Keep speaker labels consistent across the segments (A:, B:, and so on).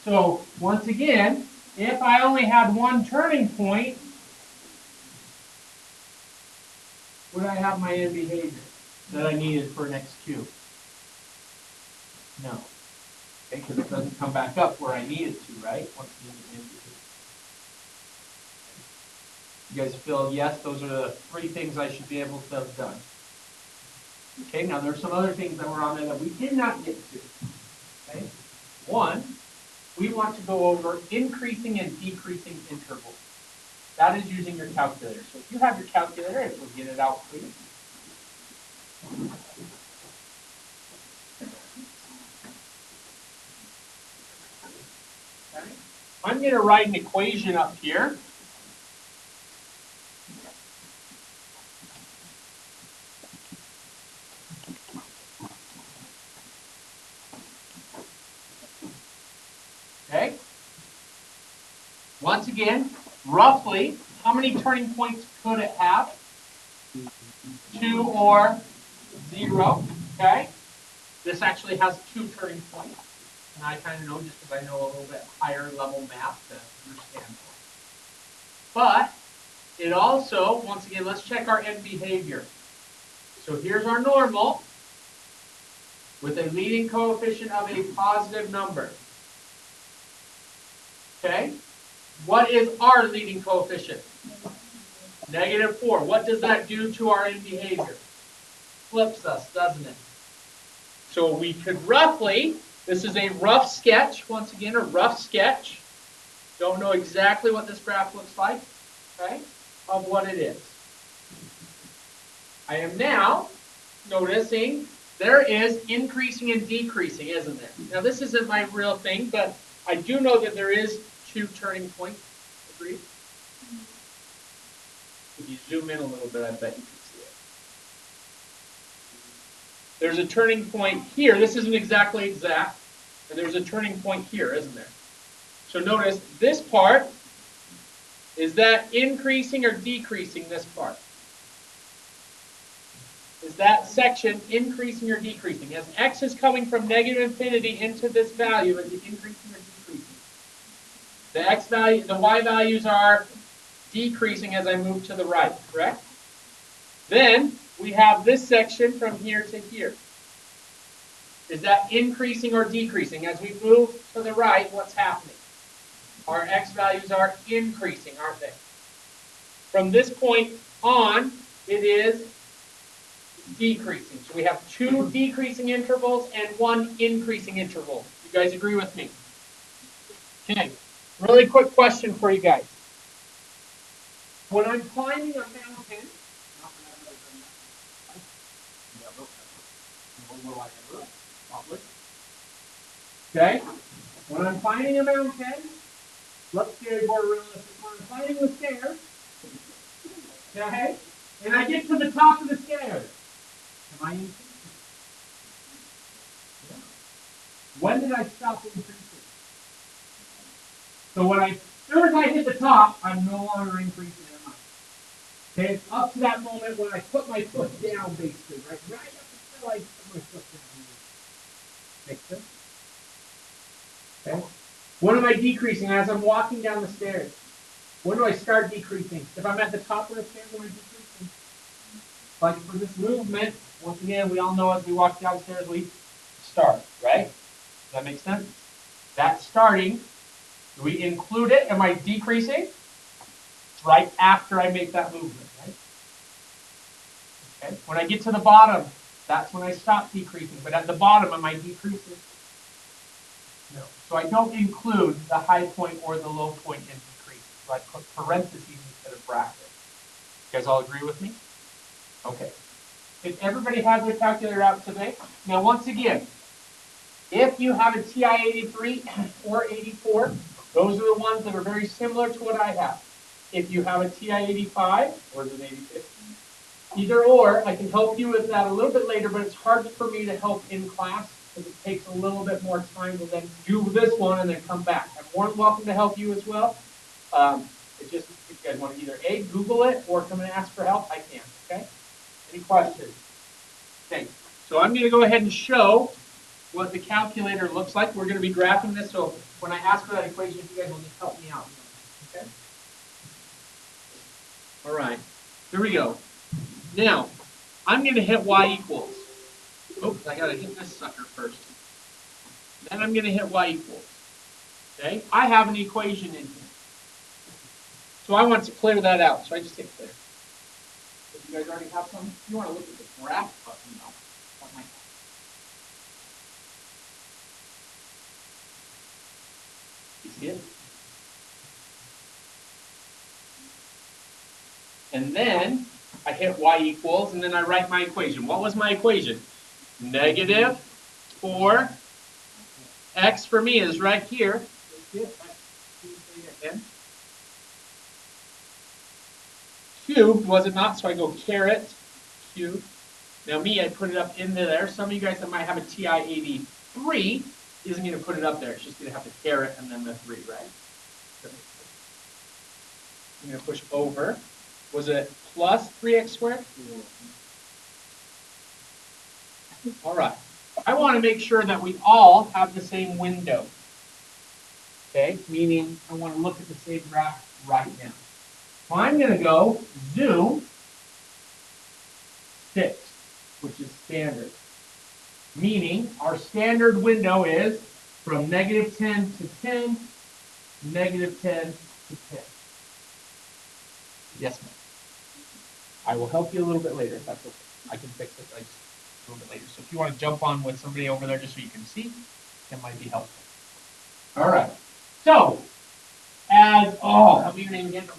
A: So once again, if I only had one turning point, would I have my end behavior that I needed for an XQ? No. Okay, because it doesn't come back up where I need it to, right? Once the end behavior. You guys feel, yes, those are the three things I should be able to have done. Okay, now there's some other things that were on there that we did not get to. Okay, one, we want to go over increasing and decreasing intervals. That is using your calculator. So if you have your calculator, it will get it out for you. Okay. I'm going to write an equation up here. Okay. Once again, roughly, how many turning points could it have? 2 or 0. Okay. This actually has 2 turning points. And I kind of know just because I know a little bit higher level math to understand. But it also, once again, let's check our end behavior. So here's our normal with a leading coefficient of a positive number. Okay? What is our leading coefficient? -4. What does that do to our end behavior? Flips us, doesn't it? So we could roughly, this is a rough sketch, once again, a rough sketch. Don't know exactly what this graph looks like, okay, of what it is. I am now noticing there is increasing and decreasing, isn't there? Now, this isn't my real thing, but I do know that there is 2 turning points. Agreed? If you zoom in a little bit, I bet you can see it. There's a turning point here. This isn't exactly exact. And there's a turning point here, isn't there? So notice this part, is that increasing or decreasing this part? Is that section increasing or decreasing? As x is coming from -infinity into this value, is it increasing or decreasing? The x value, the y values are decreasing as I move to the right, correct? Then we have this section from here to here. Is that increasing or decreasing? As we move to the right, what's happening? Our x values are increasing, aren't they? From this point on, it is decreasing. So we have 2 decreasing intervals and 1 increasing interval. You guys agree with me? Okay. Really quick question for you guys. When I'm climbing a mountain, not that I've ever done that. Never, ever. Nor will I ever, probably. Okay? When I'm climbing a mountain, let's get more realistic. When I'm climbing the stairs, okay? And I get to the top of the stairs. Am I increasing? Yeah. When did I stop increasing? So when as soon as I hit the top, I'm no longer increasing, am I? Okay, it's up to that moment when I put my foot down, basically, right? Right up until I put my foot down. Makes sense? Okay. When am I decreasing? As I'm walking down the stairs. When do I start decreasing? If I'm at the top of the stairs, when am I decreasing? Like for this movement, once again, we all know as we walk downstairs, we start, right? Does that make sense? That's starting. Do we include it? Am I decreasing? Right after I make that movement, right? Okay. When I get to the bottom, that's when I stop decreasing. But at the bottom, am I decreasing? No. So I don't include the high point or the low point in decreasing. So I put parentheses instead of brackets. You guys all agree with me? Okay. If everybody has their calculator out today, now once again, if you have a TI-83 or 84, those are the ones that are very similar to what I have. If you have a TI-85 or is it 86, either or, I can help you with that a little bit later, but it's hard for me to help in class because it takes a little bit more time to then do this one and then come back. I'm more than welcome to help you as well. It's just if you guys want to either A, Google it, or come and ask for help, I can, okay? Any questions? Okay, so I'm going to go ahead and show what the calculator looks like. We're going to be graphing this, so when I ask for that equation, you guys will just help me out. Okay? All right, here we go. Now, I'm going to hit y equals. Oops, I got to hit this sucker first. Then I'm going to hit y equals. Okay, I have an equation in here. So I want to clear that out. So I just hit clear. If you guys already have some, if you want to look at the graph button, though, that might help. You see it? And then I hit y equals, and then I write my equation. What was my equation? Negative 4x for me is right here. Cubed, was it not? So I go caret cubed. Now me, I put it up into there. Some of you guys that might have a TI-83 isn't going to put it up there. It's just going to have the caret and then the 3, right? I'm going to push over. Was it plus 3x squared? All right. I want to make sure that we all have the same window. Okay, meaning I want to look at the same graph right now. So I'm going to go zoom 6, which is standard. Meaning our standard window is from negative 10 to 10, negative 10 to 10. Yes, ma'am. I will help you a little bit later if that's okay. I can fix it a little bit later. So if you want to jump on with somebody over there just so you can see, that might be helpful. All right. So, help me your name again.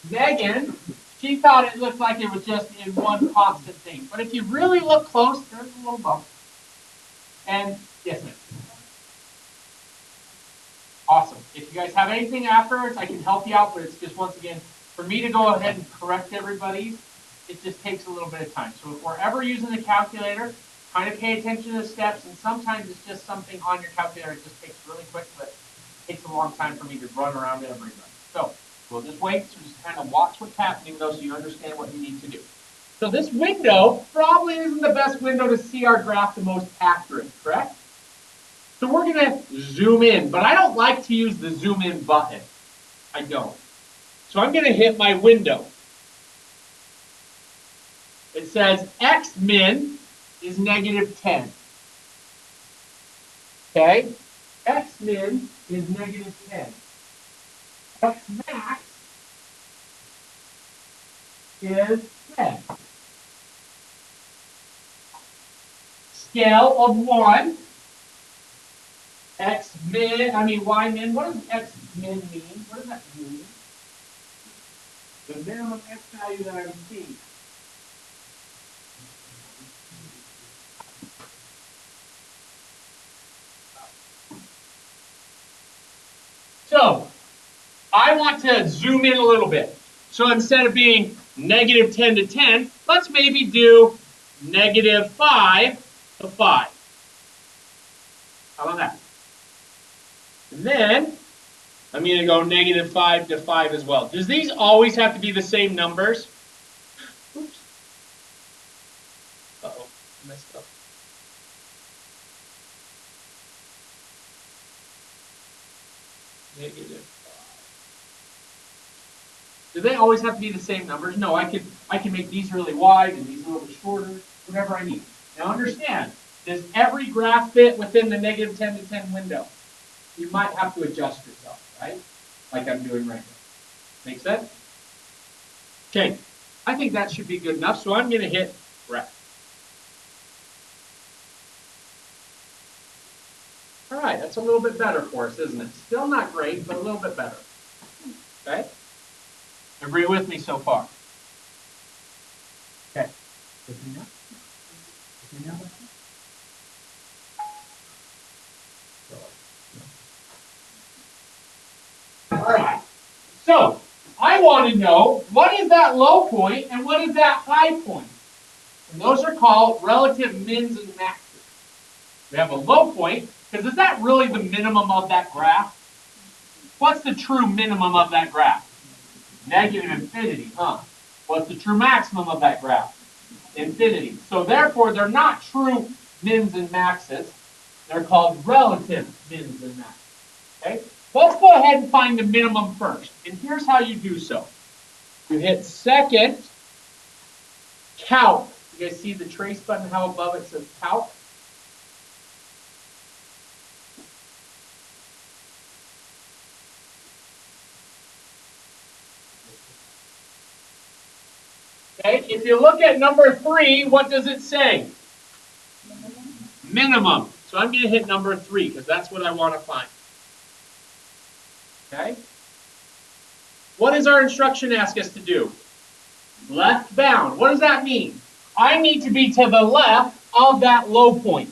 A: Megan, she thought it looked like it was just in one constant thing. But if you really look close, there's a little bump. And, yes, ma'am. Awesome. If you guys have anything afterwards, I can help you out, but it's just, once again, for me to go ahead and correct everybody's, it just takes a little bit of time. So if we're ever using the calculator, kind of pay attention to the steps, and sometimes it's just something on your calculator. It just takes really quick, but it takes a long time for me to run around everybody. So we'll just wait. So just kind of watch what's happening, though, so you understand what you need to do. So this window probably isn't the best window to see our graph the most accurate, correct? So we're going to zoom in, but I don't like to use the zoom in button. I don't. So I'm going to hit my window. It says x min is negative 10. Okay? X min is negative 10. X max is 10. Scale of 1. X min, Y min. What does X min mean? What does that mean? The minimum X value that I'm seeing. So, I want to zoom in a little bit. So instead of being negative 10 to 10, let's maybe do negative 5 to 5. How about that? And then, I'm going to go negative 5 to 5 as well. Does these always have to be the same numbers? Oops. Uh-oh, messed up. Negative 5. Do they always have to be the same numbers? No, I can make these really wide and these a little bit shorter, whatever I need. Now understand, does every graph fit within the negative 10 to 10 window? You might have to adjust yourself, right? Like I'm doing right now. Make sense? Okay, I think that should be good enough, so I'm going to hit graph. All right, that's a little bit better for us, isn't it? Still not great, but a little bit better. Okay? Agree with me so far? Okay. With me now? With me now? All right. So, I want to know, what is that low point and what is that high point? And those are called relative mins and maxes. We have a low point, because is that really the minimum of that graph? What's the true minimum of that graph? Negative infinity, huh? What's the true maximum of that graph? Infinity. So therefore, they're not true mins and maxes. They're called relative mins and max. Okay? Let's go ahead and find the minimum first. And here's how you do so. You hit second, calc. You guys see the trace button, how above it says calc? Okay, if you look at number 3, what does it say? Minimum. So I'm going to hit number 3 because that's what I want to find. Okay? What does our instruction ask us to do? Left bound. What does that mean? I need to be to the left of that low point.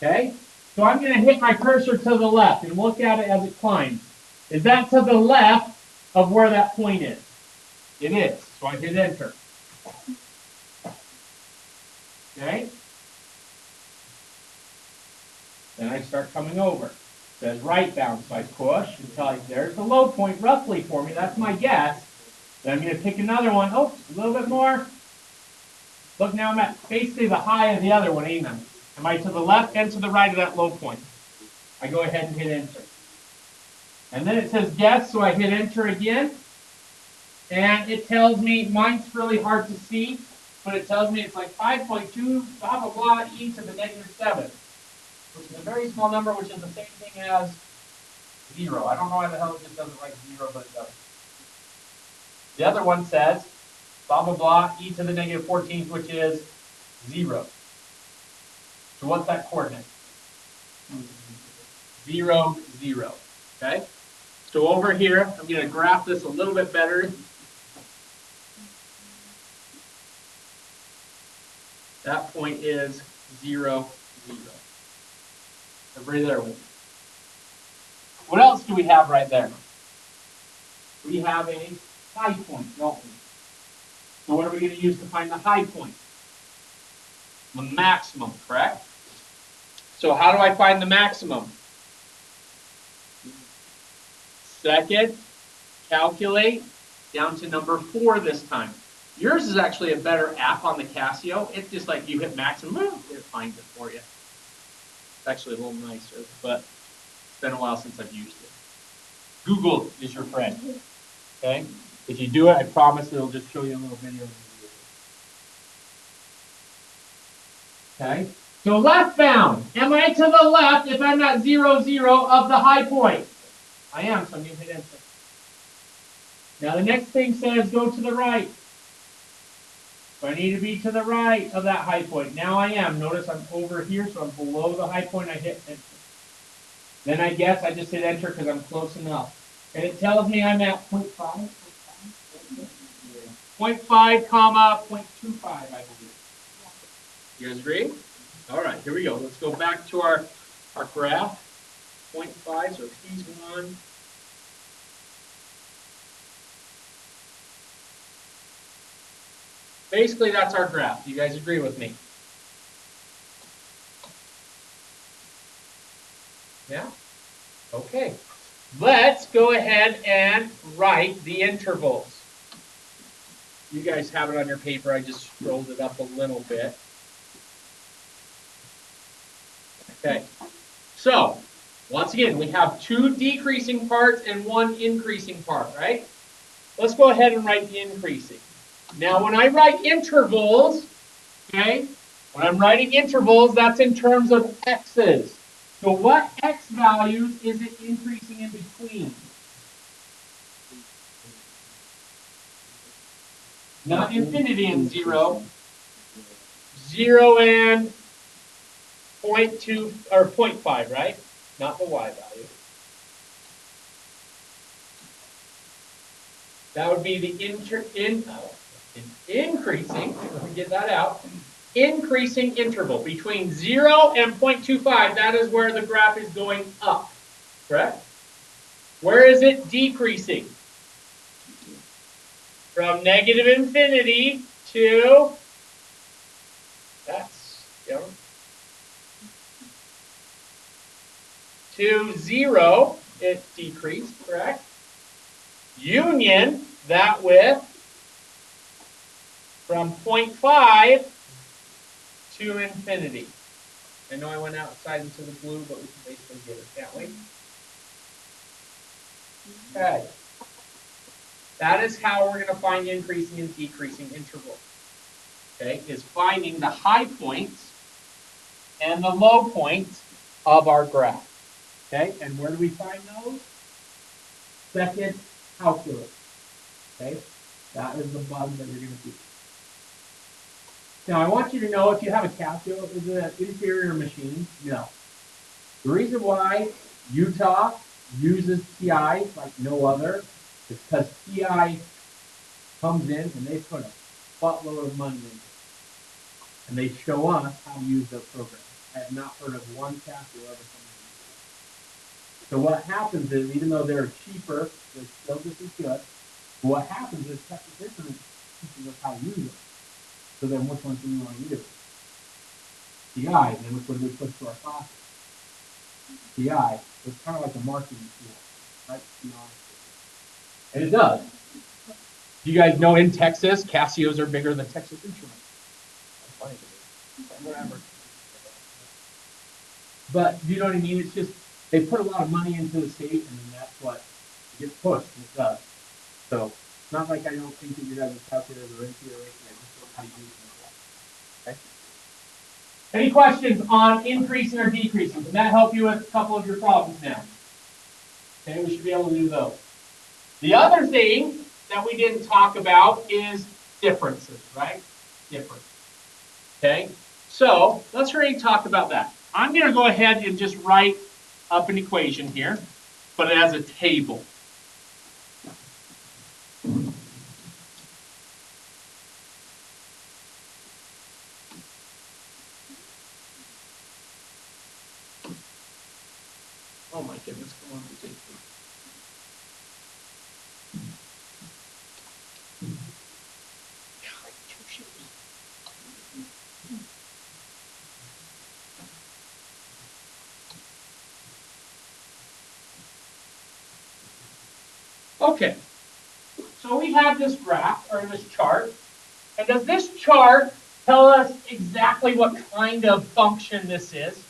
A: Okay? So I'm going to hit my cursor to the left and look at it as it climbs. Is that to the left of where that point is? It is. So I hit enter. Okay? Then I start coming over. It says right bound, so I push until there's the low point roughly for me. That's my guess. Then I'm going to pick another one. Oh, a little bit more. Look, now I'm at basically the high of the other one, ain't I? Am I to the left and to the right of that low point? I go ahead and hit enter. And then it says guess, so I hit enter again. And it tells me, mine's really hard to see, but it tells me it's like 5.2, blah, blah, blah, e to the negative 7, which is a very small number, which is the same thing as 0. I don't know why the hell it just doesn't write 0, but it does. The other one says, blah, blah, blah, e to the negative 14th, which is 0. So what's that coordinate? 0, 0. Okay? So over here, I'm going to graph this a little bit better. That point is 0, 0. Everybody there with me? What else do we have right there? We have a high point, don't we? So what are we going to use to find the high point? The maximum, correct? So how do I find the maximum? Second, calculate, down to number 4 this time. Yours is actually a better app on the Casio. It's just like you hit maximum, it finds it for you. It's actually a little nicer, but it's been a while since I've used it. Google is your friend, okay? If you do it, I promise it'll just show you a little video. Okay, so left bound. Am I to the left if I'm at 0, 0 of the high point? I am, so I'm going to hit enter. Now the next thing says go to the right. So I need to be to the right of that high point. Now I am. Notice I'm over here, so I'm below the high point. I hit enter. Then I guess I just hit enter because I'm close enough. And it tells me I'm at 0.5. 0.5, comma, 0.25, I believe. You guys agree? All right, here we go. Let's go back to our graph. 0.5, so P's 1. Basically, that's our graph. Do you guys agree with me? Yeah? Okay. Let's go ahead and write the intervals. You guys have it on your paper. I just scrolled it up a little bit. Okay. So, once again, we have 2 decreasing parts and 1 increasing part, right? Let's go ahead and write the increasing. Now, when I write intervals, okay, when I'm writing intervals, that's in terms of x's. So what x values is it increasing in between? Not infinity and 0. 0 and 0.2 or 0.5, right? Not the y value. That would be the increasing, let me get that out, increasing interval between 0 and 0.25. That is where the graph is going up, correct? Where is it decreasing? From negative infinity to, to 0, it decreased, correct? Union that with from 0.5 to infinity. I know I went outside into the blue, but we can basically get it, can't we? Okay. That is how we're going to find increasing and decreasing intervals. Okay, is finding the high points and the low points of our graph. Okay, and where do we find those? Second calculus. Okay, that is the button that you're going to do. Now, I want you to know if you have a calculus, is it an inferior machine? No. The reason why Utah uses TI like no other is because TI comes in and they put a buttload of money into it. And they show us how to use the program. I have not heard of one calculator ever come in. So what happens is, even though they're cheaper, they're still just as good. But what happens is Texas Instruments teaches us how to use them. So then which ones do we want to use? TI, and then which one do we push to our classes? TI, so it's kind of like a marketing tool, right? And it does. Do you guys know in Texas, Casios are bigger than Texas Instruments? That's funny to me. Whatever. But do you know what I mean? It's just, they put a lot of money into the state, and then that's what gets pushed, and it does. So, it's not like I don't think that you guys are calculators or inferior, I just don't know how to use them. Okay? Any questions on increasing or decreasing? Can that help you with a couple of your problems now? Okay, we should be able to do those. The other thing that we didn't talk about is differences, right? Difference. Okay, so let's already talk about that. I'm going to go ahead and just write up an equation here, but as a table. Oh my goodness, come on, take it. Okay, so we have this graph or this chart, and does this chart tell us exactly what kind of function this is?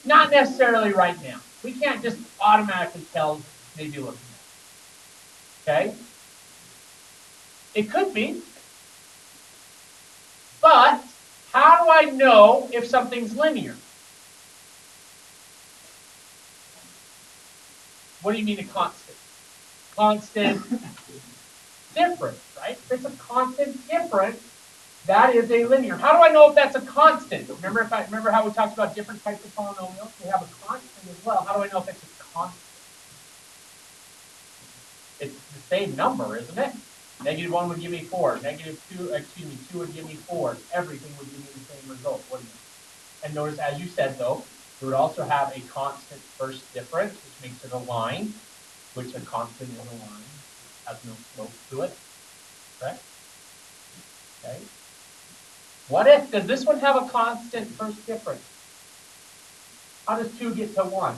A: Not necessarily right now. We can't just automatically tell maybe looking at it. Okay? It could be. But how do I know if something's linear? What do you mean a constant? Constant difference, right? If it's a constant difference, that is a linear. How do I know if that's a constant? Remember how we talked about different types of polynomials? They have a constant as well. How do I know if it's a constant? It's the same number, isn't it? -1 would give me 4. -2 would give me 4. Everything would give me the same result, wouldn't it? And notice, as you said, though, it would also have a constant first difference, which makes it a line, which a constant is a line. It has no slope to it. Correct? Okay. What if, does this one have a constant first difference? How does 2 get to 1?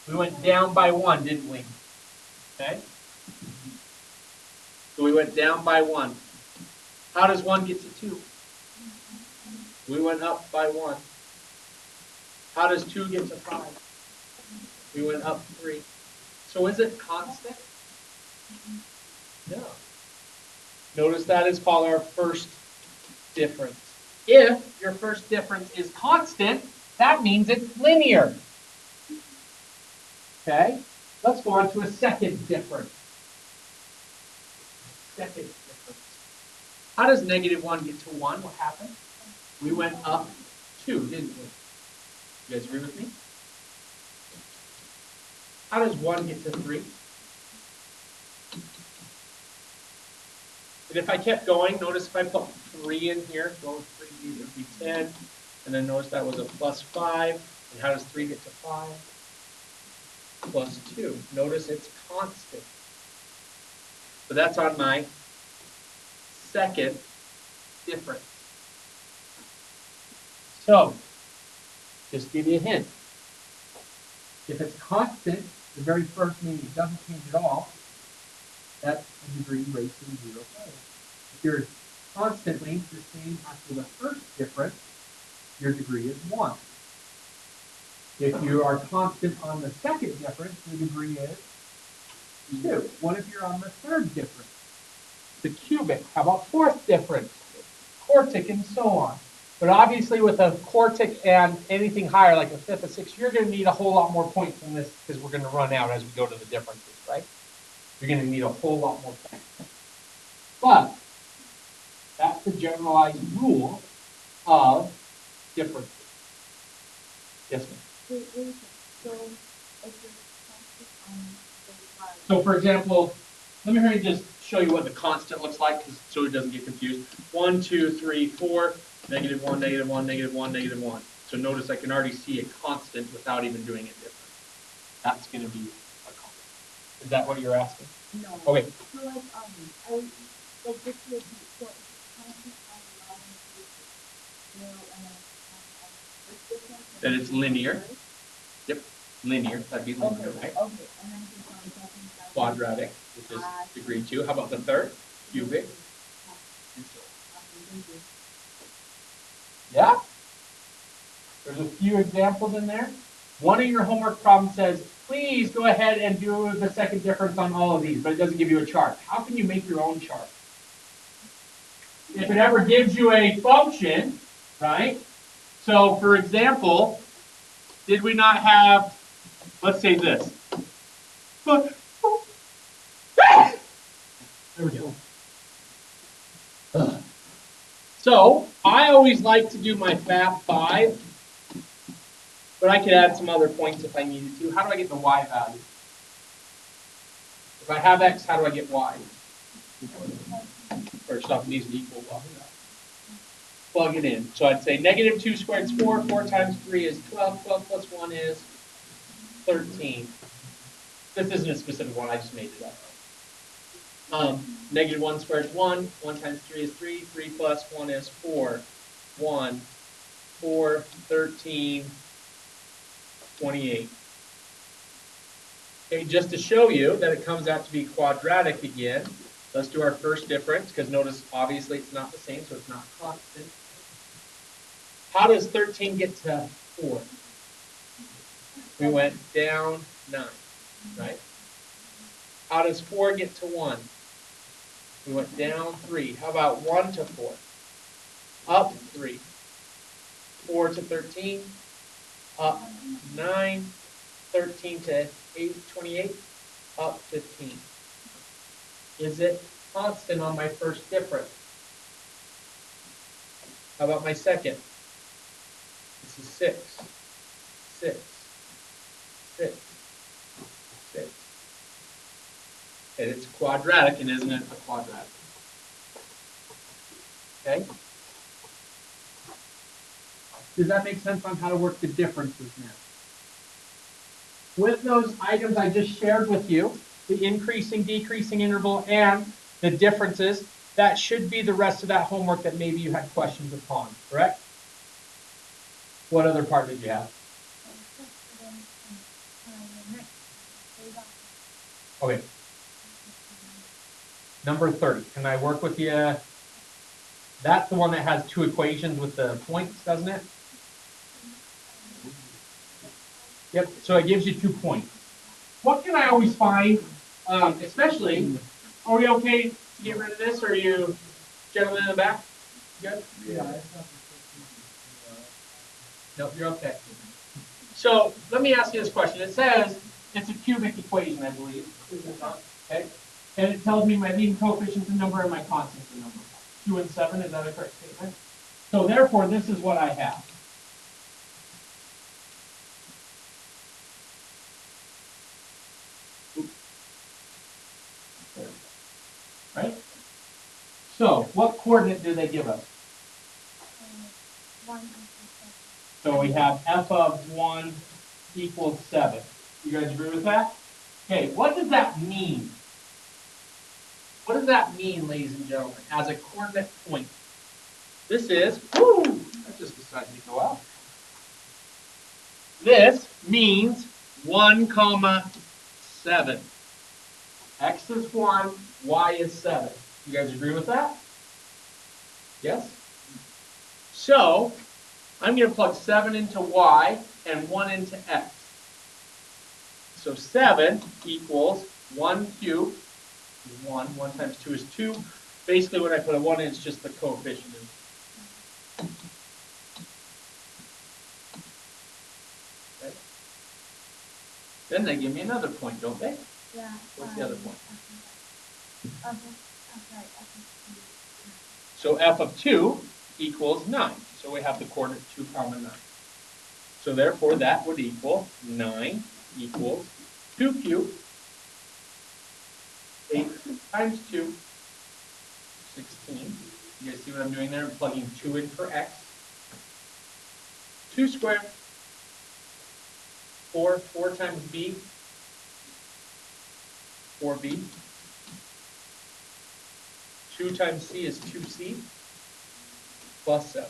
A: We went down by 1, didn't we? Okay. So we went down by 1. How does 1 get to 2? We went up by 1. How does 2 get to 5? We went up 3. So is it constant? No. Notice that is called our first difference. If your first difference is constant, that means it's linear. Okay? Let's go on to a second difference. Second difference. How does -1 get to 1? What happened? We went up 2, didn't we? You guys agree with me? How does 1 get to 3? And if I kept going, notice if I put 3 in here, go with 3, it would be 10. And then notice that was a +5. And how does 3 get to 5? +2. Notice it's constant. So that's on my second difference. So, just give you a hint. If it's constant, the very first meaning it doesn't change at all, that's a degree raised to the 0. If you're constantly the same after the first difference, your degree is 1. If you are constant on the second difference, the degree is 2. What if you're on the third difference? The cubic. How about fourth difference? Quartic, and so on. But obviously with a quartic and anything higher, like a fifth, a sixth, you're going to need a whole lot more points than this because we're going to run out as we go to the differences, right? You're going to need a whole lot more points. But that's the generalized rule of differences. Yes, ma'am. So for example, let me just show you what the constant looks like so it doesn't get confused. 1, 2, 3, 4, negative 1, negative 1, negative 1, negative 1. So notice I can already see a constant without even doing it different. That's going to be a constant. Is that what you're asking?
B: No.
A: Okay.
B: So like this would be so constant on
A: Then it's linear. Yep, linear. That'd be linear,
B: okay,
A: right?
B: Okay, and then it's
A: Quadratic, which is degree 2. How about the third? Cubic. And so on. Yeah? There's a few examples in there. One of your homework problems says, please go ahead and do the second difference on all of these, but it doesn't give you a chart. How can you make your own chart? If it ever gives you a function, right? So, for example, did we not have, let's say this. There we go. So, I always like to do my FAP5, but I could add some other points if I needed to. How do I get the y value? If I have x, how do I get y? First off, these are equal. Plug it in. So I'd say negative 2 squared is 4. 4 times 3 is 12. 12 plus 1 is 13. This isn't a specific one. I just made it up. Negative 1 squared is 1. 1 times 3 is 3. 3 plus 1 is 4. 1, 4, 13, 28. Okay, just to show you that it comes out to be quadratic again, let's do our first difference, because notice obviously it's not the same, so it's not constant. How does 13 get to 4? We went down 9, right? How does 4 get to 1? We went down 3. How about 1 to 4? Up 3. 4 to 13, up 9. 13 to 28, up 15. Is it constant on my first difference? How about my second? This is 6, 6, 6, 6. And it's quadratic, and isn't it a quadratic? Okay? Does that make sense on how to work the differences now? With those items I just shared with you, the increasing, decreasing interval, and the differences, that should be the rest of that homework that maybe you had questions upon, correct? What other part did you have? Okay. Number 30. Can I work with you? That's the one that has 2 equations with the points, doesn't it? Yep, so it gives you 2 points. What can I always find, especially, are we okay to get rid of this, or are you gentlemen in the back? Good? Yeah. Nope, you're okay. So let me ask you this question. It says it's a cubic equation, I believe. Okay? And it tells me my leading coefficient's a number and my constant's a number. 2 and 7, is that a correct statement? So therefore, this is what I have. Right? So, what coordinate do they give us?
B: 1.
A: So we have f of 1 equals 7. You guys agree with that? Okay, what does that mean? What does that mean, ladies and gentlemen, as a coordinate point? This is, whoo, that just decided to go out. This means 1, 7. X is 1, y is 7. You guys agree with that? Yes? So, I'm going to plug 7 into y and 1 into x. So 7 equals 1 cubed, 1. 1 times 2 is 2. Basically, when I put a 1 in, it's just the coefficient. Okay. Then they give me another point, don't they?
B: Yeah.
A: What's the other point?
B: Okay.
A: So f of 2 equals 9. So we have the coordinate 2, 9. So therefore, that would equal 9 equals 2 cubed, 8 times 2, 16. You guys see what I'm doing there? I'm plugging 2 in for x. 2 squared, 4 times b, 4b. 2 times c is 2c, plus 7.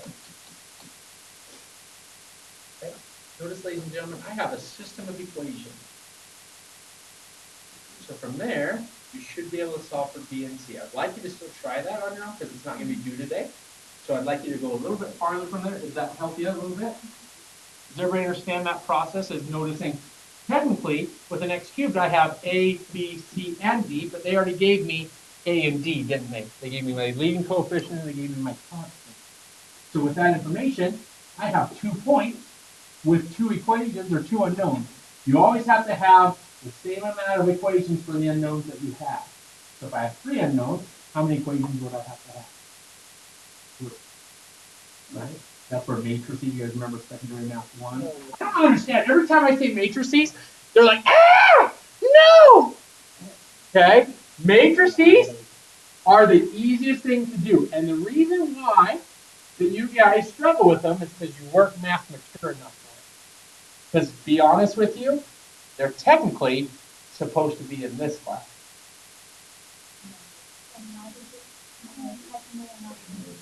A: Okay. Notice, ladies and gentlemen, I have a system of equations. So from there, you should be able to solve for b and c. I'd like you to still try that on your own because it's not going to be due today. So I'd like you to go a little bit farther from there. Does that help you out a little bit? Does everybody understand that process as noticing, technically, with an x cubed, I have a, b, c, and d, but they already gave me a and d, didn't they? They gave me my leading coefficient and they gave me my constant. So with that information, I have 2 points with 2 equations or 2 unknowns. You always have to have the same amount of equations for the unknowns that you have. So if I have 3 unknowns, how many equations would I have to have? 3. Right? That's where matrices, you guys remember secondary math 1? I don't understand. Every time I say matrices, they're like, ah, no! Okay? Matrices are the easiest thing to do. And the reason why that you guys struggle with them is because you weren't math mature enough for it. Because to be honest with you, they're technically supposed to be in this class.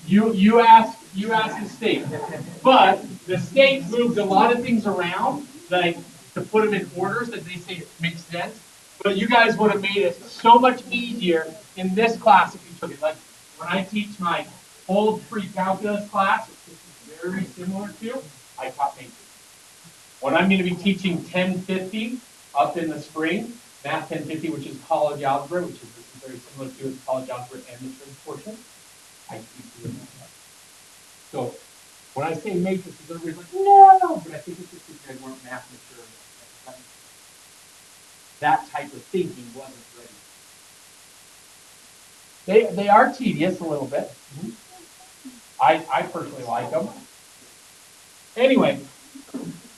A: You ask the state, but the state moved a lot of things around, like to put them in orders that they say makes sense. But you guys would have made it so much easier in this class if you took it. Like when I teach my old pre-calculus class, which is very similar to, I taught matrix. When I'm going to be teaching 1050 up in the spring, Math 1050, which is college algebra, which is very similar to college algebra and the trig portion, I teach you in that class. So when I say matrices, everybody's like, no, but I think it's just because you guys weren't math mature enough. That type of thinking wasn't ready. They are tedious a little bit. I personally like them. Anyway,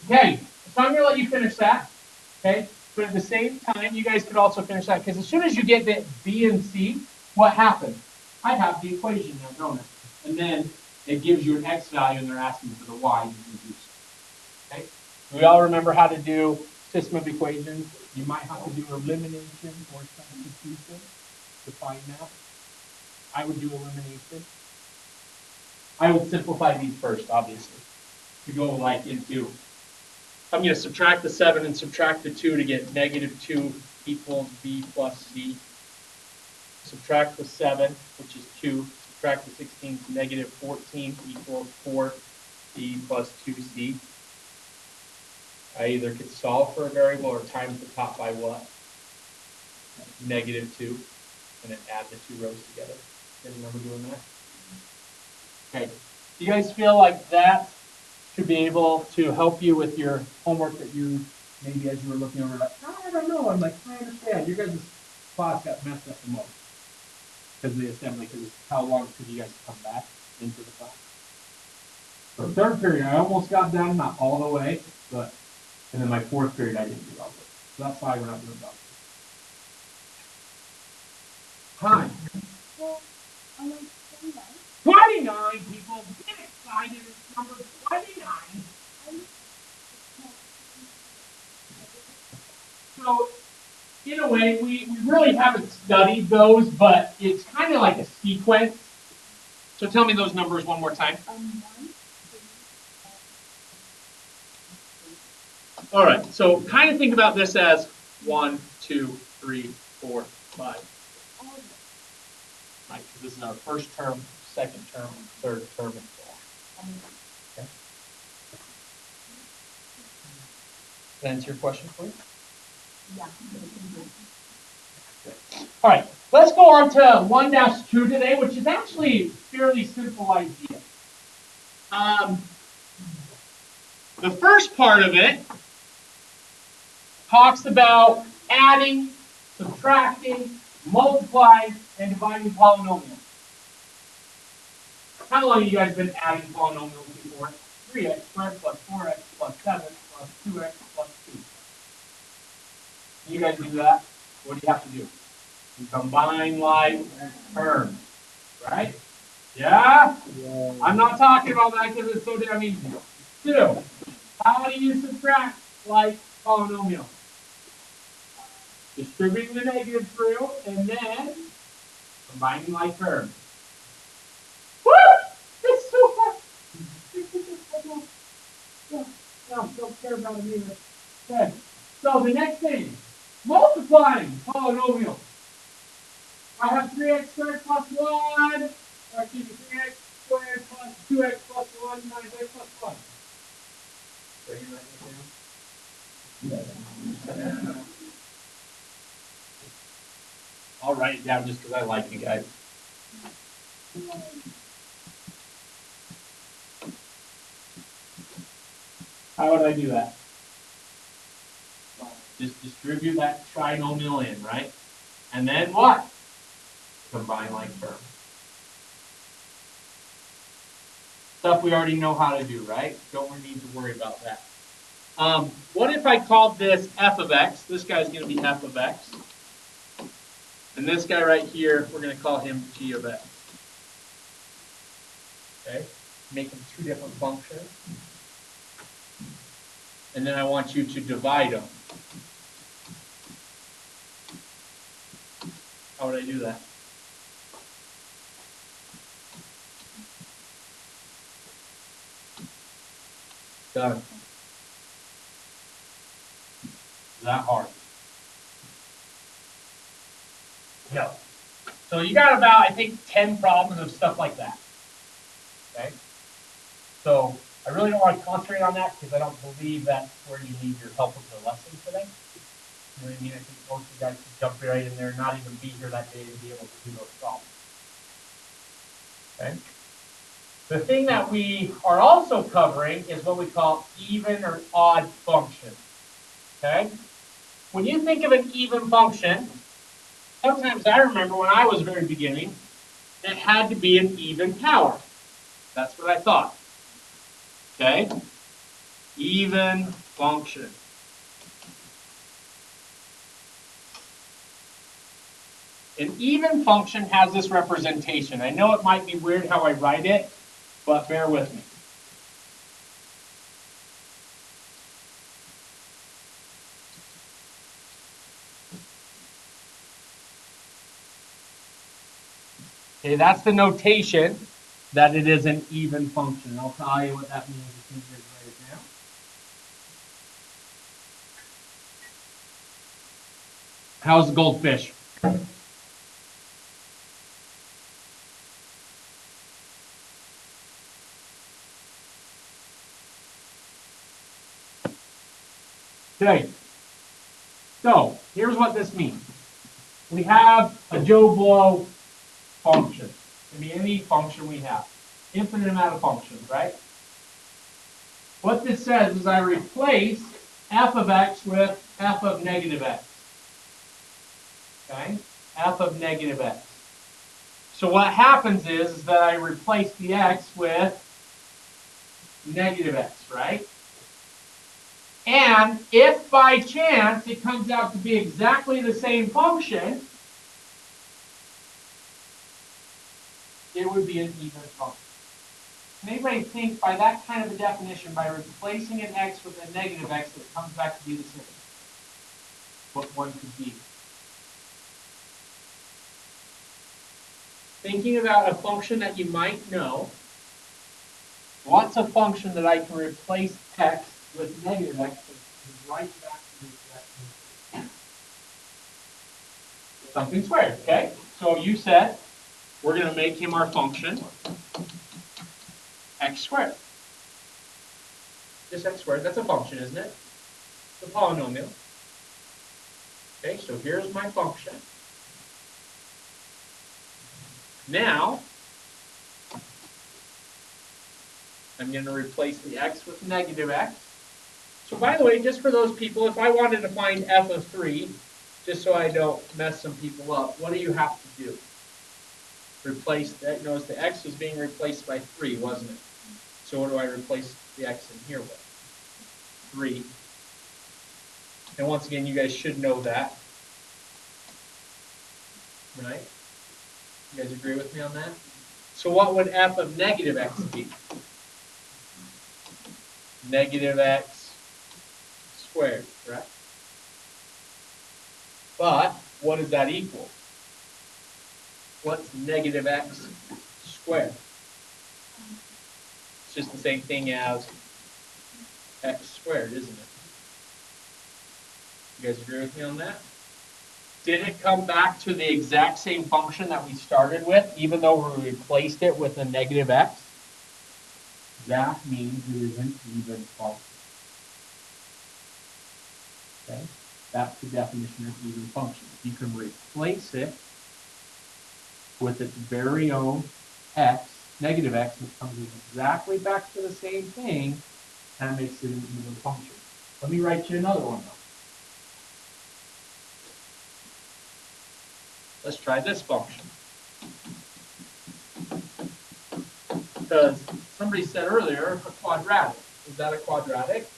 A: okay, so I'm going to let you finish that. Okay, but at the same time, you guys could also finish that because as soon as you get the B and C, what happens? I have the equation now, don't I? And then it gives you an x value and they're asking for the y. You can do so. Okay, we all remember how to do system of equations. You might have to do elimination or substitution to find that. I would do elimination. I would simplify these first, obviously, to go like into, I'm going to subtract the 7 and subtract the 2 to get -2 equals b plus c. Subtract the 7, which is 2. Subtract the 16 to -14 equals 4b plus 2c. I either could solve for a variable or times the top by what? -2. And then add the 2 rows together. You remember doing that? Okay. Do you guys feel like that should be able to help you with your homework that you, maybe as you were looking over, like, I don't know, I'm like, I understand. Your guys' class got messed up the most because of the assembly, because how long could you guys come back into the class? So third period, I almost got done, not all the way, but, and then my fourth period, I didn't do all of it. So that's why we're not doing that. Time.
B: Well,
A: 29 people, get excited, it's number 29. So, in a way, we really haven't studied those, but it's kind of like a sequence. So tell me those numbers one more time. All right, so kind of think about this as 1, 2, 3, 4, 5. Right, this is our first term second term, third term, and so on. Okay. Did that answer your question for you?
B: Yeah.
A: All right, let's go on to 1-2 today, which is actually a fairly simple idea. The first part of it talks about adding, subtracting, multiplying, and dividing polynomials. How long have you guys been adding polynomials before? 3x squared plus 4x plus 7 plus 2x plus 2. You guys do that? What do you have to do? You combine like terms, right? Yeah? I'm not talking about that because it's so damn easy. 2. How do you subtract like polynomials? Distributing the negative through and then combining like terms. Woo! It's so hard. No, don't care about it either. Okay. So the next thing, multiplying polynomials. I have 3x squared plus 1, or excuse me, 3x squared plus 2x plus 1 minus x plus 1. So you write that down? I'll write it down just because I like you guys. How would I do that? Just distribute that trinomial in, right? And then what? Combine like terms. Stuff we already know how to do, right? Don't need to worry about that. What if I called this f of x? This guy's going to be f of x. And this guy right here, we're going to call him g of x. Okay? Make them two different functions. And then I want you to divide them. How would I do that? Done. Is that hard? No. So you got about, I think, 10 problems of stuff like that. Okay? So I really don't want to concentrate on that because I don't believe that's where you need your help with the lesson today. You know what I mean? I think most of you guys can jump right in there and not even be here that day to be able to do those problems. Okay? The thing that we are also covering is what we call even or odd functions. Okay? When you think of an even function, sometimes I remember when I was very beginning, it had to be an even power. That's what I thought. Okay? Even function. An even function has this representation. I know it might be weird how I write it, but bear with me. Okay, that's the notation that it is an even function. I'll tell you what that means as soon as you write it down. How's the goldfish? Okay. So here's what this means. We have a Joe Blow function. It can be any function we have. Infinite amount of functions, right? What this says is I replace f of x with f of negative x. Okay? F of negative x. So what happens is that I replace the x with negative x, right? And if by chance it comes out to be exactly the same function, it would be an even function. Can anybody think by that kind of a definition, by replacing an x with a negative x, that it comes back to be the same? What one could be? Thinking about a function that you might know, what's a function that I can replace x with negative x and right back to the exact same? Something squared, okay? So you said we're going to make him our function x squared. Just x squared, that's a function, isn't it? It's a polynomial. Okay, so here's my function. Now, I'm going to replace the x with negative x. So by the way, just for those people, if I wanted to find f of 3, just so I don't mess some people up, what do you have to do? Replace that. Notice the x was being replaced by 3, wasn't it? So what do I replace the x in here with? 3. And once again, you guys should know that. Right? You guys agree with me on that? So what would f of negative x be? Negative x squared, correct? But what does that equal? What's negative x squared? It's just the same thing as x squared, isn't it? You guys agree with me on that? Did it come back to the exact same function that we started with, even though we replaced it with a negative x? That means it is an even function. Okay? That's the definition of even function. You can replace it with its very own x, negative x, and it comes exactly back to the same thing, and it makes it an even function. Let me write you another one, though. Let's try this function. Because somebody said earlier, a quadratic. Is that a quadratic?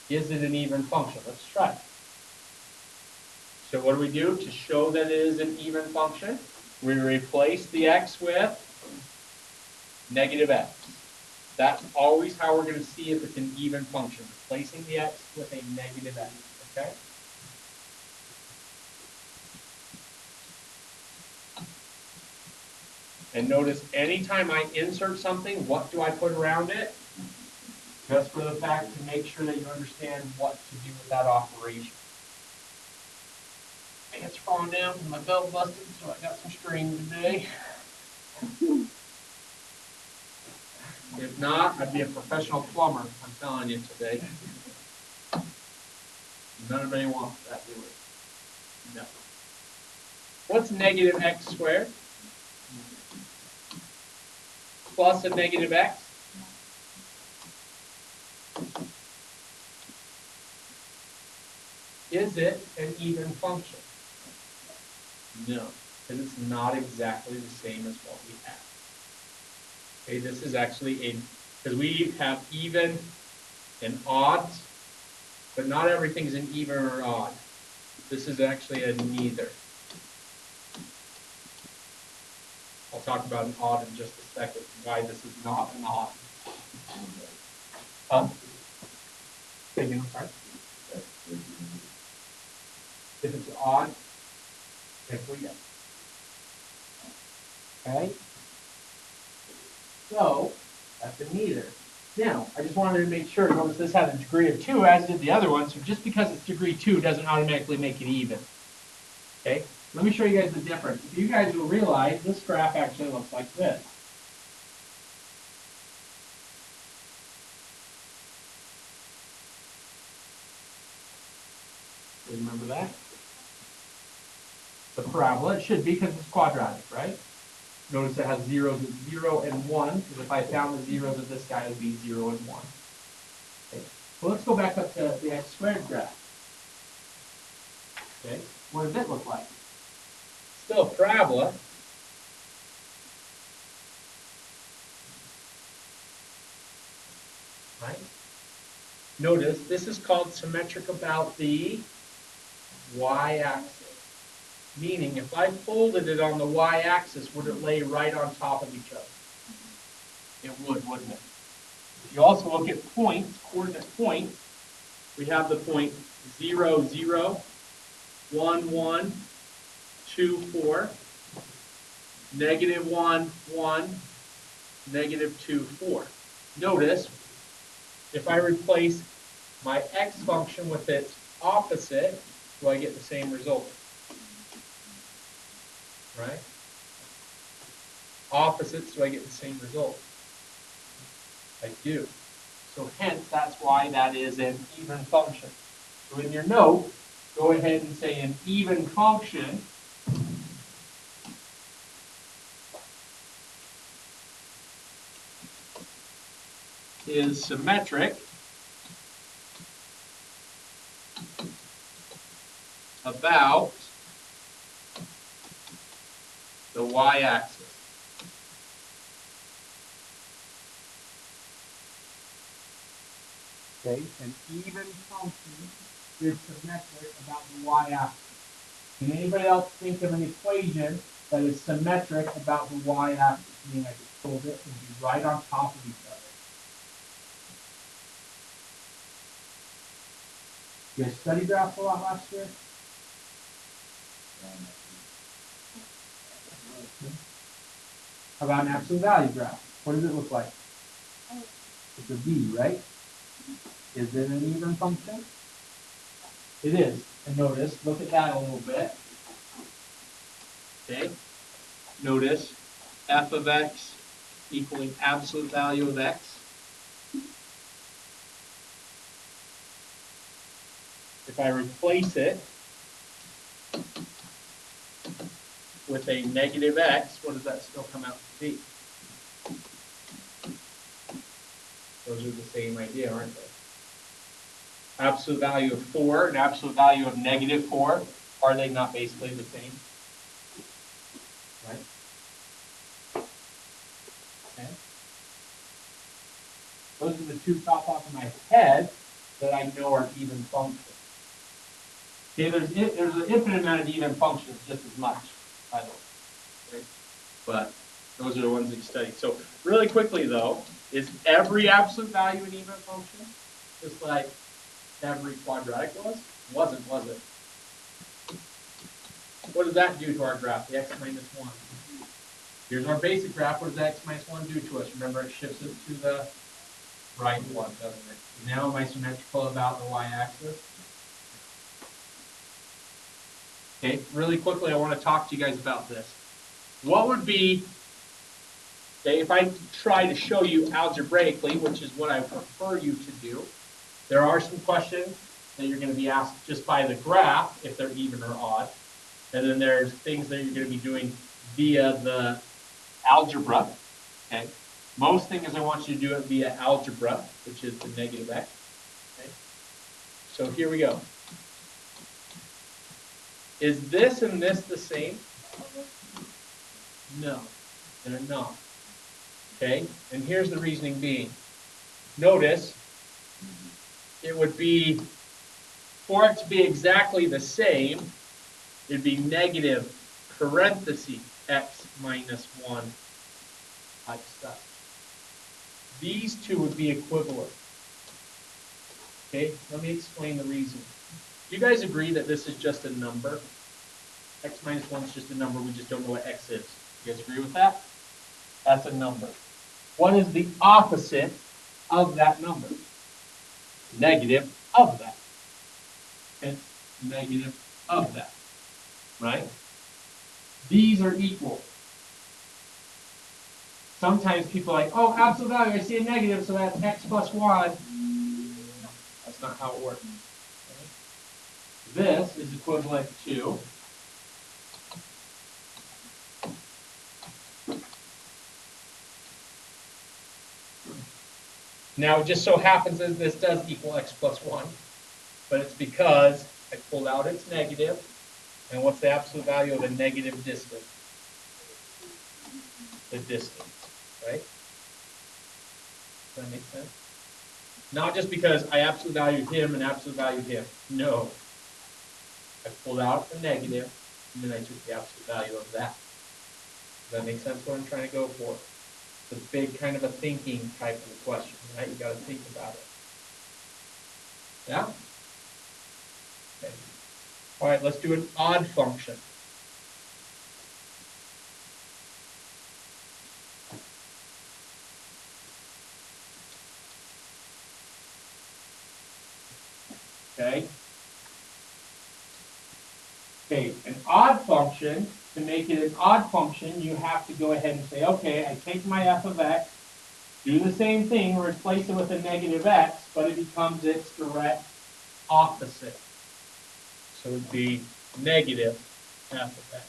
A: Is it an even function? Let's try it. So what do? To show that it is an even function, we replace the x with negative x. That's always how we're going to see if it's an even function, replacing the x with a negative x, okay? And notice anytime I insert something, what do I put around it? Just for the fact to make sure that you understand what to do with that operation. Pants falling down from my belt busted, so I got some string today. If not, I'd be a professional plumber, I'm telling you today. Nobody wants that, do it? No. What's negative x squared? Plus a negative x? Is it an even function? No, because it's not exactly the same as what we have. Okay, this is actually because we have even and odds, but not everything's an even or odd. This is actually a neither. I'll talk about an odd in just a second, why this is not an odd. I'm sorry. If it's odd, if we get. Okay? So, that's a neither. Now, I just wanted to make sure, notice this had a degree of 2, as did the other one, so just because it's degree 2 doesn't automatically make it even. Okay? Let me show you guys the difference. You guys will realize this graph actually looks like this. Remember that? The parabola, it should be because it's quadratic, right? Notice it has zeros at 0 and 1, because if I found the zeros of this guy, it would be 0 and 1. Okay. Well, let's go back up to the x squared graph. Okay, what does it look like? Still a parabola. Right? Notice this is called symmetric about the y-axis. Meaning, if I folded it on the y-axis, would it lay right on top of each other? It would, wouldn't it? If you also look at points, coordinate points, we have the point 0, 0, 1, 1, 2, 4, negative 1, 1, negative 2, 4. Notice, if I replace my x function with its opposite, do I get the same result? Right? opposites, do I get the same result? I do. So hence, that's why that is an even function. So in your note, go ahead and say an even function is symmetric about the y-axis. Okay, an even function is symmetric about the y-axis. Can anybody else think of an equation that is symmetric about the y-axis? Meaning I could fold it and be right on top of each other. You guys study graphs a lot last year? How about an absolute value graph? What does it look like? It's a V, right? Is it an even function? It is. And notice, look at that a little bit. Okay. Notice f of x equaling absolute value of x. If I replace it with a negative x, what does that still come out to be? Those are the same idea, aren't they? Absolute value of 4 and absolute value of negative 4, are they not basically the same? Right? Okay. Those are the two top off of my head that I know are even functions. Okay, there's an infinite amount of even functions just as much, by the way. Okay? But those are the ones that you study. So really quickly though, is every absolute value an even function? Just like every quadratic was? Wasn't, was it? What does that do to our graph, the x minus 1? Here's our basic graph. What does x minus 1 do to us? Remember, it shifts it to the right one, doesn't it? Now am I symmetrical about the y-axis? Okay, really quickly, I want to talk to you guys about this. What would be, okay, if I try to show you algebraically, which is what I prefer you to do, there are some questions that you're going to be asked just by the graph, if they're even or odd. And then there's things that you're going to be doing via the algebra. Okay. Most things I want you to do it via algebra, which is the negative x. Okay. So here we go. Is this and this the same? No, they're not. Okay, and here's the reasoning being. Notice, it would be, for it to be exactly the same, it'd be negative parenthesis x minus 1 type stuff. These two would be equivalent. Okay, let me explain the reason. Do you guys agree that this is just a number? X minus 1 is just a number, we just don't know what x is. You guys agree with that? That's a number. What is the opposite of that number? Negative of that. Okay? Negative of that. Right? These are equal. Sometimes people are like, oh, absolute value, I see a negative, so that's x plus 1. That's not how it works. Okay? This is equivalent to now, it just so happens that this does equal x plus 1, but it's because I pulled out its negative, and what's the absolute value of a negative distance? The distance, right? Does that make sense? Not just because I absolute valued him and absolute valued him. No. I pulled out the negative, and then I took the absolute value of that. Does that make sense what I'm trying to go for? It's a big kind of a thinking type of a question, right? You got to think about it. Yeah? Okay. All right, let's do an odd function. Okay. Okay, an odd function to make it an odd function, you have to go ahead and say, okay, I take my f of x, do the same thing, replace it with a negative x, but it becomes its direct opposite. So it would be negative f of x.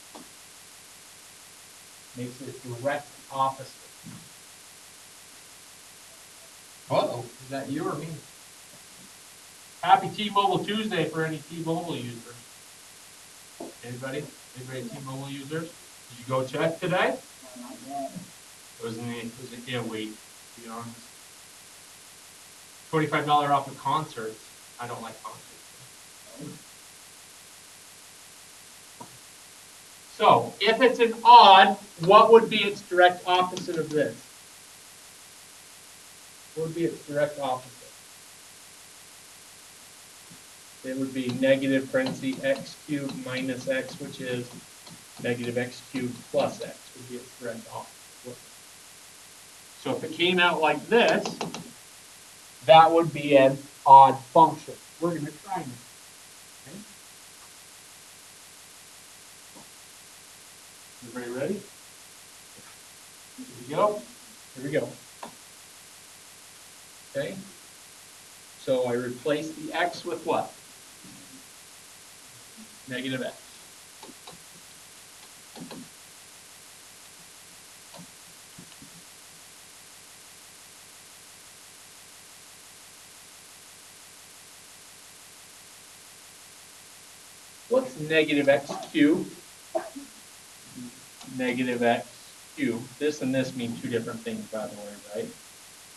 A: Makes it direct opposite. Uh-oh, is that you or me? Happy T-Mobile Tuesday for any T-Mobile users. Anybody? Anybody T-Mobile users? Did you go check today? It was a week, to be honest. $25 off of concerts. I don't like concerts. So, if it's an odd, what would be its direct opposite of this? What would be its direct opposite? It would be negative parentheses x cubed minus x, which is negative x cubed plus x, would be its direct opposite. So if it came out like this, that would be an odd function. We're going to try this. Okay. Everybody ready? Here we go. Here we go. Okay. So I replace the x with what? Negative x. What's negative x cubed? Negative x cubed. This and this mean two different things, by the way, right?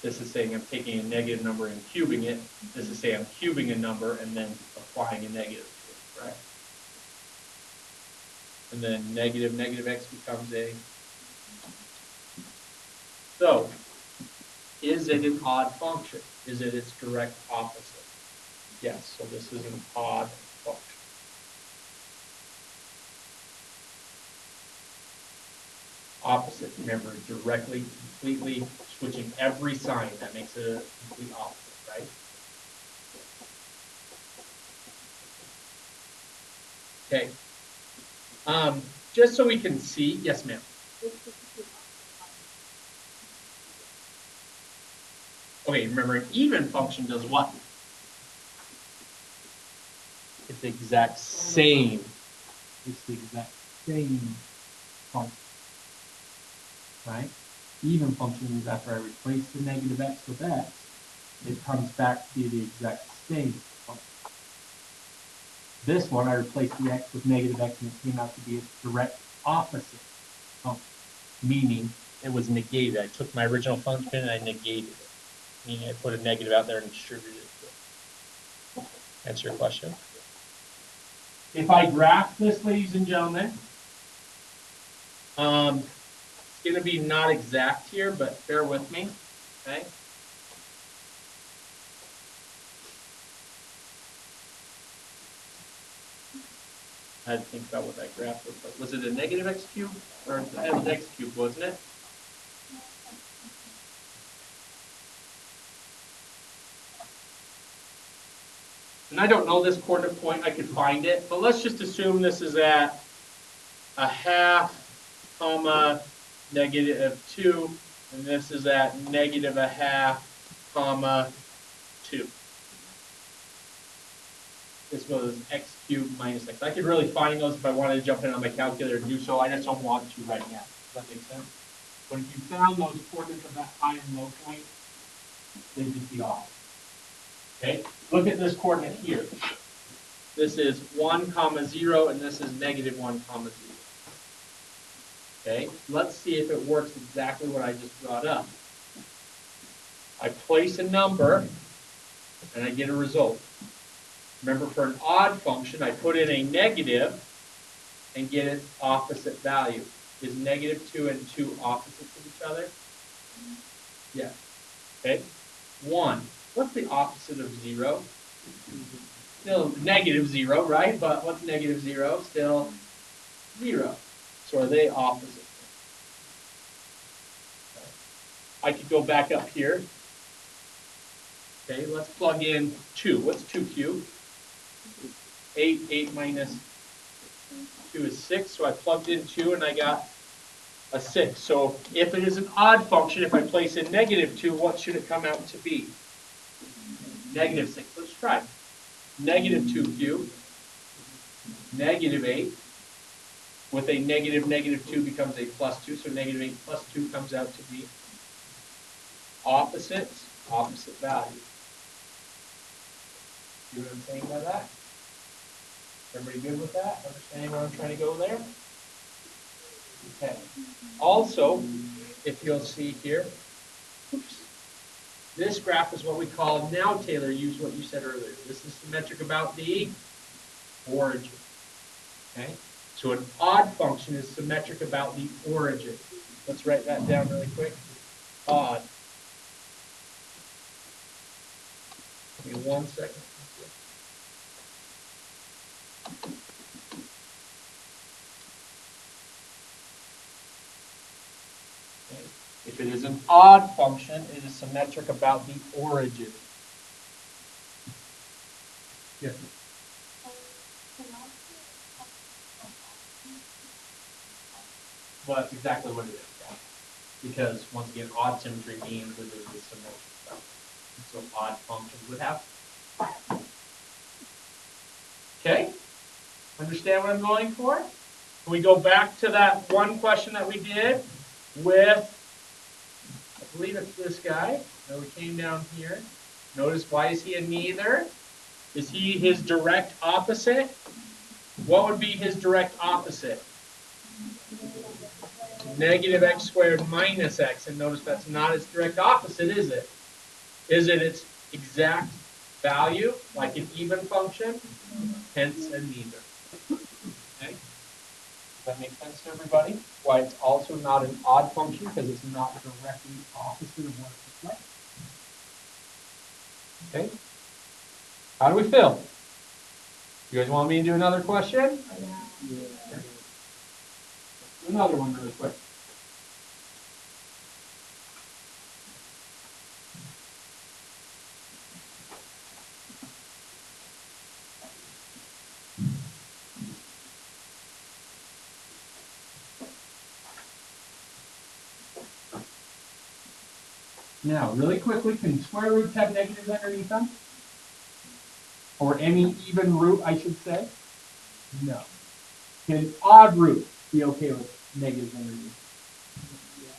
A: This is saying I'm taking a negative number and cubing it. This is saying I'm cubing a number and then applying a negative to it, right? And then negative x becomes a... So, is it an odd function? Is it its direct opposite? Yes, so this is an odd function. Opposite, remember, directly, completely switching every sign. That makes it a complete opposite, right? Okay. Just so we can see, yes, ma'am. Okay, remember, an even function does what? It's the exact same. It's the exact same function. Right? Even function means after I replace the negative x with x, it comes back to be the exact same function. This one, I replaced the x with negative x and it came out to be its direct opposite function, meaning it was negated. I took my original function and I negated it, meaning I put a negative out there and distributed it. Answer your question? If I graph this, ladies and gentlemen, it's going to be not exact here, but bear with me, okay? I had to think about what that graph looked like. Was it a negative x cubed? Or it was x cubed, wasn't it? And I don't know this coordinate point. I could find it. But let's just assume this is at a half, comma, negative 2. And this is at negative a half, comma, 2. This was x cubed minus x. I could really find those if I wanted to jump in on my calculator and do so. I just don't want to right now. Does that make sense? But if you found those coordinates of that high and low point, they'd just be off. Okay? Look at this coordinate here. This is 1, 0, and this is negative 1, 0. Okay? Let's see if it works exactly what I just brought up. I place a number, and I get a result. Remember, for an odd function, I put in a negative and get its opposite value. Is negative 2 and 2 opposites of each other? Yeah. Okay? 1. What's the opposite of 0? Still negative 0, right? But what's negative 0? Still 0. So are they opposite? I could go back up here. Okay, let's plug in 2. What's 2 cubed? 8 minus 2 is 6, so I plugged in 2 and I got a 6. So if it is an odd function, if I place in negative 2, what should it come out to be? Negative 6. Let's try. Negative 2 cubed, negative 8. With a negative, negative 2 becomes a plus 2, so negative 8 plus 2 comes out to be opposites, opposite values. See what I'm saying by that? Everybody good with that? Understanding where I'm trying to go there? Okay. Also, if you'll see here, oops, this graph is what we call, now Taylor, use what you said earlier. This is symmetric about the origin. Okay? So an odd function is symmetric about the origin. Let's write that down really quick. Odd. Give me 1 second. Okay. If it is an odd function, it is symmetric about the origin. Yes. Well, that's exactly what it is, yeah. Because once again, odd symmetry means that it is symmetric. So odd functions would have. Okay? Understand what I'm going for? Can we go back to that one question that we did with, I believe it's this guy. No, we came down here. Notice, why is he a neither? Is he his direct opposite? What would be his direct opposite? Negative x squared minus x. And notice that's not its direct opposite, is it? Is it its exact value, like an even function? Hence a neither. Okay? Does that make sense to everybody? Why it's also not an odd function, because it's not directly opposite of what it looks like. Okay? How do we feel? You guys want me to do another question? Yeah. Okay. Do another one really quick. Now, really quickly, can square roots have negatives underneath them? Or any even root, I should say? No. Can odd roots be okay with negatives underneath?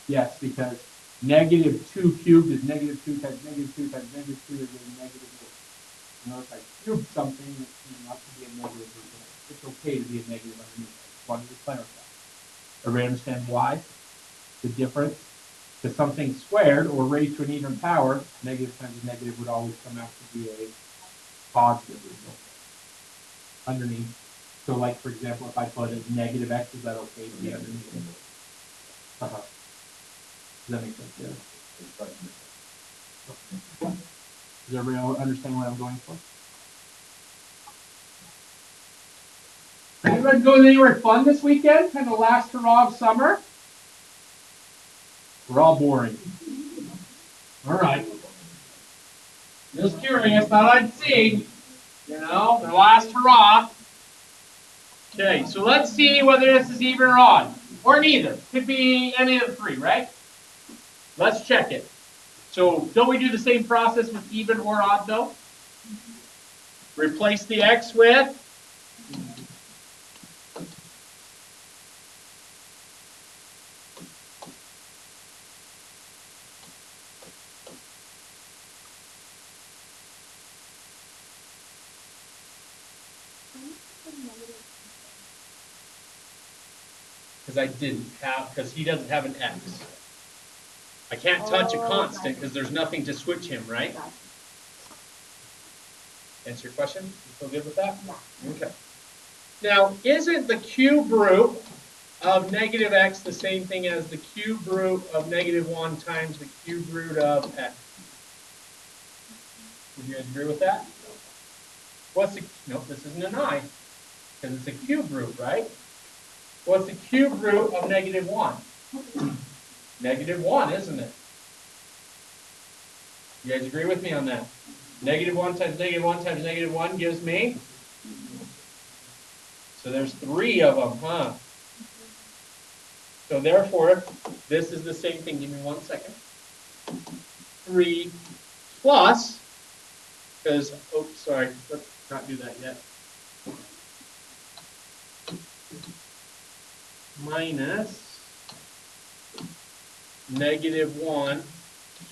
A: Yes, because negative 2 cubed is negative 2 times negative 2 times negative 2 is a negative root. Notice I cubed something that came up to be a negative root. It's okay to be a negative underneath. I just wanted to clarify. Everybody understand why? The difference? Because something squared or raised to an even power, negative times negative would always come out to be a positive result underneath. So like, for example, if I put a negative x, is that okay to be underneath? Does that make sense? Yeah. Does everybody understand what I'm going for? Anybody going anywhere fun this weekend? Kind of last hurrah of summer? We're all boring. All right. Just curious, thought I'd see. You know, the last hurrah. Okay, so let's see whether this is even or odd. Or neither. Could be any of the three, right? Let's check it. So don't we do the same process with even or odd though? Replace the x with because I didn't have, because he doesn't have an x. I can't touch a constant because there's nothing to switch him, right? Answer your question? You feel good with that? Yeah. Okay. Now, isn't the cube root of negative x the same thing as the cube root of negative 1 times the cube root of x? Would you guys agree with that? What's the, nope, this isn't an I, because it's a cube root, right? What's the cube root of negative 1? Negative 1, isn't it? You guys agree with me on that? Negative 1 times negative 1 times negative 1 gives me? So there's 3 of them, huh? So therefore, this is the same thing. Give me 1 second. 3 plus, because, oops, sorry, let's not do that yet. Minus -1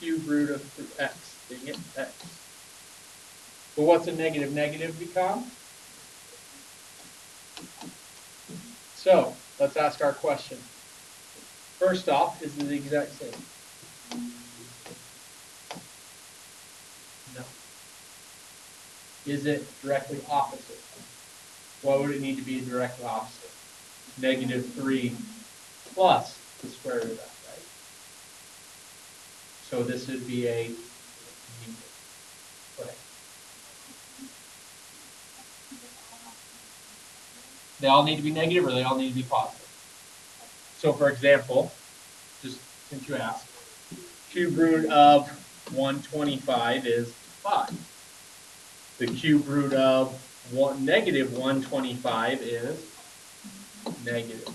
A: cube root of x. Dang it, x. Well, what's a negative? Negative become? So, let's ask our question. First off, is it the exact same? No. Is it directly opposite? What would it need to be directly opposite? -3 plus the square root of that, right? So this would be a negative. Right. They all need to be negative or they all need to be positive? So for example, just since you asked, cube root of 125 is 5. The cube root of negative 125 is negative 5.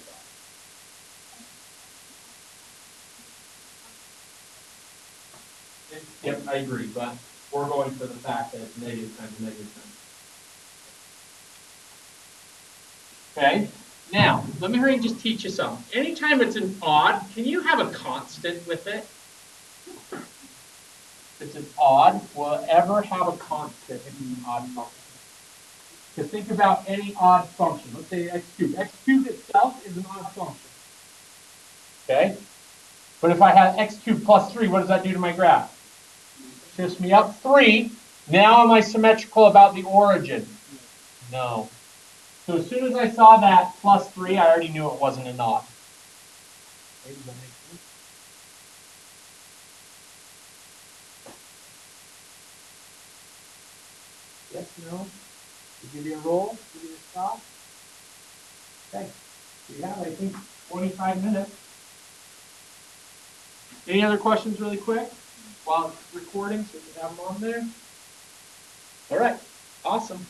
A: Yep, I agree, but we're going for the fact that it's negative times negative times. Okay, now, let me hurry and just teach you something. Anytime it's an odd, can you have a constant with it? If it's an odd, will it ever have a constant if it's an odd function? Because think about any odd function. Let's say x cubed. X cubed itself is an odd function. Okay? But if I have x cubed plus 3, what does that do to my graph? Shifts me up 3. Now am I symmetrical about the origin? No. So as soon as I saw that plus 3, I already knew it wasn't an odd. Okay, does that make sense? Yes, no? Give you a roll, give you a stop. Okay. So yeah, I think 25 minutes. Any other questions really quick while it's recording so we can have them on there? All right. Awesome.